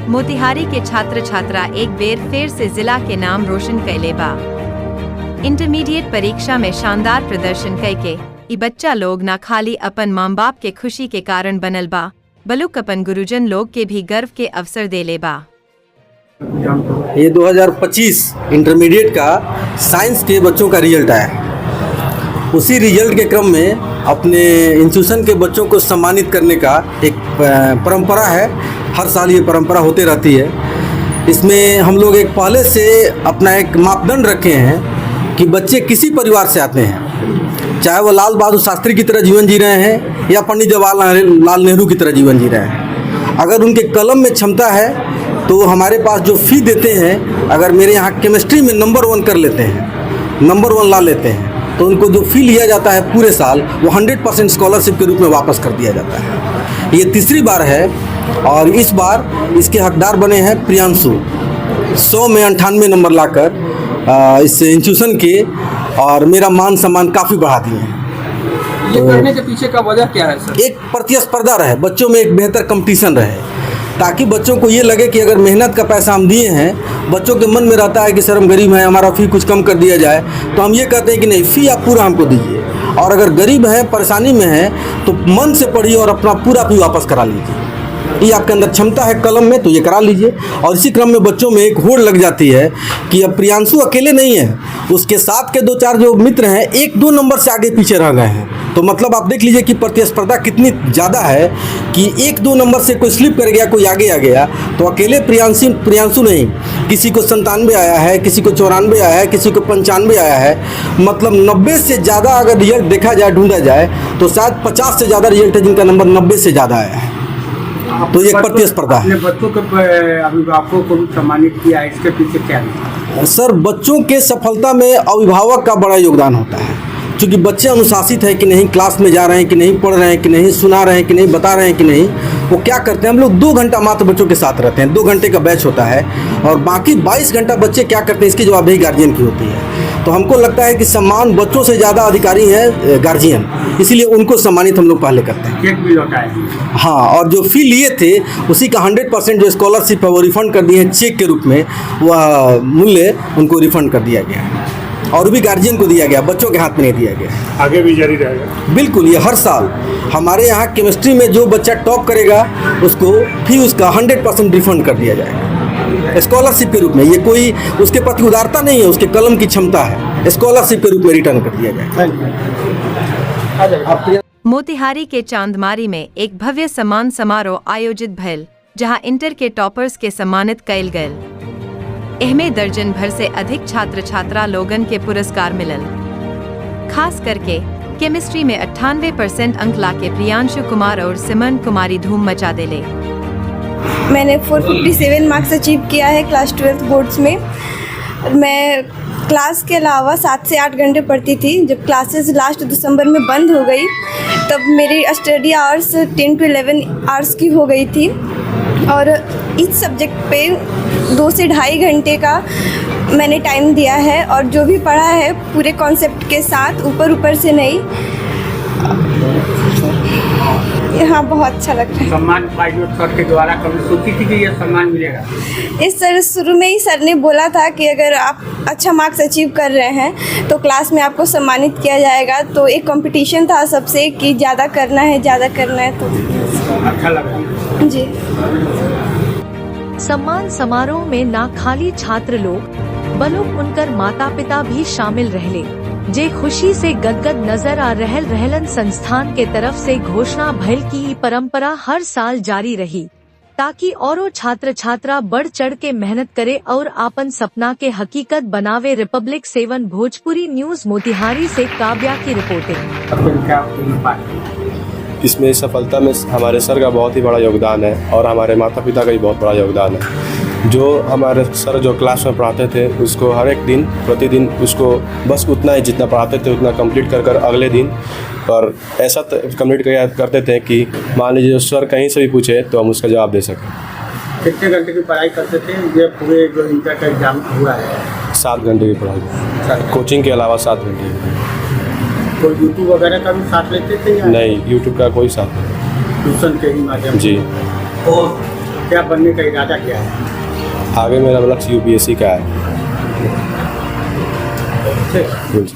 मोतिहारी के छात्र छात्रा एक बेर फिर से जिला के नाम रोशन कैले बा। इंटरमीडिएट परीक्षा में शानदार प्रदर्शन करके ई बच्चा लोग न खाली अपन माँ बाप के खुशी के कारण बनल बा, बलुक अपन गुरुजन लोग के भी गर्व के अवसर देले बा। ये 2025 इंटरमीडिएट का साइंस के बच्चों का रिजल्ट आया। उसी रिजल्ट के क्रम में अपने इंस्टीट्यूशन के बच्चों को सम्मानित करने का एक परंपरा है। हर साल ये परंपरा होते रहती है। इसमें हम लोग एक पहले से अपना एक मापदंड रखे हैं कि बच्चे किसी परिवार से आते हैं, चाहे वो लाल बहादुर शास्त्री की तरह जीवन जी रहे हैं या पंडित जवाहरलाल नेहरू की तरह जीवन जी रहे हैं। अगर उनके कलम में क्षमता है तो हमारे पास जो फ़ी देते हैं, अगर मेरे यहाँ केमिस्ट्री में नंबर 1 कर लेते हैं, नंबर 1 ला लेते हैं, तो उनको जो फ़ी लिया जाता है पूरे साल वो 100% स्कॉलरशिप के रूप में वापस कर दिया जाता है। ये तीसरी बार है और इस बार इसके हकदार बने हैं प्रियांशु। 100 में 98 नंबर लाकर इस इंस्टीट्यूशन के और मेरा मान सम्मान काफ़ी बढ़ा दिए हैं। ये करने के पीछे का वजह क्या है सर? एक प्रतिस्पर्धा रहे, बच्चों में एक बेहतर कंपटीशन रहे, ताकि बच्चों को ये लगे कि अगर मेहनत का पैसा हम दिए हैं, बच्चों के मन में रहता है कि सर हम गरीब हैं, हमारा फ़ी कुछ कम कर दिया जाए, तो हम ये कहते हैं कि नहीं, फ़ी आप पूरा हमको दीजिए, और अगर गरीब हैं, परेशानी में हैं, तो मन से पढ़िए और अपना पूरा फ़ी वापस करा लीजिए। ये आपके अंदर क्षमता है कलम में तो ये करा लीजिए। और इसी क्रम में बच्चों में एक होड़ लग जाती है कि अब प्रियांशु अकेले नहीं है, उसके साथ के 2-4 जो मित्र हैं 1-2 नंबर से आगे पीछे रह गए हैं। तो मतलब आप देख लीजिए कि प्रतिस्पर्धा कितनी ज़्यादा है कि 1-2 नंबर से कोई स्लिप कर गया, कोई आगे आ गया, तो अकेले प्रियांशु नहीं, किसी को 97 आया है, किसी को 94 आया है, किसी को 95 आया है। मतलब 90 से ज़्यादा अगर रिजल्ट देखा जाए, ढूंढा जाए, तो शायद 50 से ज़्यादा रिजल्ट है जिनका नंबर 90 से ज़्यादा आया है। तो ये प्रतिस्पर्धा है। बच्चों के अभिभावकों को सम्मानित किया, इसके पीछे क्या है? सर, बच्चों के सफलता में अभिभावक का बड़ा योगदान होता है, क्योंकि बच्चे अनुशासित है कि नहीं, क्लास में जा रहे हैं कि नहीं, पढ़ रहे हैं कि नहीं, सुना रहे हैं कि नहीं, बता रहे हैं कि नहीं, वो क्या करते हैं। हम लोग 2 घंटा मात्र बच्चों के साथ रहते हैं, 2 घंटे का बैच होता है, और बाकी 22 घंटा बच्चे क्या करते हैं इसकी जवाबदेही गार्जियन की होती है। तो हमको लगता है कि सम्मान बच्चों से ज़्यादा अधिकारी है गार्जियन, इसीलिए उनको सम्मानित हम लोग पहले करते हैं। चेक भी लौटाए? हाँ, और जो फ़ी लिए थे उसी का 100% जो स्कॉलरशिप है वो रिफ़ंड कर दिए हैं, चेक के रूप में वह मूल्य उनको रिफ़ंड कर दिया गया है, और भी गार्जियन को दिया गया, बच्चों के हाथ में नहीं दिया गया। आगे भी जारी रहेगा? बिल्कुल, ये हर साल हमारे यहाँ केमिस्ट्री में जो बच्चा टॉप करेगा उसको फ़ी उसका 100% रिफ़ंड कर दिया जाएगा स्कॉलरशिप के रूप में। ये कोई उसके प्रति उदारता नहीं है, उसके कलम की क्षमता है, स्कॉलरशिप के रूप में रिटर्न कर दिया जाएगा। मोतिहारी के चांदमारी में एक भव्य सम्मान समारोह आयोजित भइल, जहां इंटर के टॉपर्स के सम्मानित कइल गयल। एहमे दर्जन भर से अधिक छात्र छात्रा लोगन के पुरस्कार मिलल। खास करके केमिस्ट्री में 98% अंक लाके प्रियांशु कुमार और सिमरन कुमारी धूम मचा देले। मैंने 457 मार्क्स अचीव किया है क्लास 12 बोर्ड्स में। मैं क्लास के अलावा 7 से 8 घंटे पढ़ती थी। जब क्लासेस लास्ट दिसंबर में बंद हो गई तब मेरी स्टडी आवर्स 10 to 11 आवर्स की हो गई थी, और इस सब्जेक्ट पे 2 से ढाई घंटे का मैंने टाइम दिया है, और जो भी पढ़ा है पूरे कॉन्सेप्ट के साथ, ऊपर से नहीं। हाँ, बहुत अच्छा लगता है। सम्मान सर के द्वारा कभी सोची थी कि यह सम्मान मिलेगा? इस सर शुरू में ही सर ने बोला था कि अगर आप अच्छा मार्क्स अचीव कर रहे हैं तो क्लास में आपको सम्मानित किया जाएगा। तो एक कंपटीशन था सबसे कि ज़्यादा करना है, तो अच्छा लगा जी। सम्मान समारोह में ना खाली छात्र लोग बल्कि उनकर माता पिता भी शामिल रहले, जे खुशी से गदगद नजर आ रहलन। संस्थान के तरफ से घोषणा भइल की परंपरा हर साल जारी रही, ताकि औरों छात्र छात्रा बढ़ चढ़ के मेहनत करे और आपन सपना के हकीकत बनावे। रिपब्लिक 7 भोजपुरी न्यूज मोतिहारी से काव्या की रिपोर्टिंग। इसमें सफलता में हमारे सर का बहुत ही बड़ा योगदान है, और हमारे माता पिता का भी बहुत बड़ा योगदान है। जो हमारे सर जो क्लास में पढ़ाते थे उसको हर एक दिन प्रतिदिन उसको बस उतना ही जितना पढ़ाते थे उतना कंप्लीट कर अगले दिन, और ऐसा कंप्लीट करते थे कि मान लीजिए जो सर कहीं से भी पूछे तो हम उसका जवाब दे सकें। कितने घंटे की पढ़ाई करते थे? ये पूरे जो इंटर का एग्जाम हुआ है 7 घंटे की पढ़ाई, कोचिंग के अलावा 7 घंटे। कोई यूट्यूब वगैरह का भी साथ लेते थे या नहीं? यूट्यूब का कोई साथ नहीं, ट्यूशन के ही माध्यम जी। और क्या बनने का इरादा क्या है? आगे मेरा लक्ष्य यूपीएससी का है। ठीक।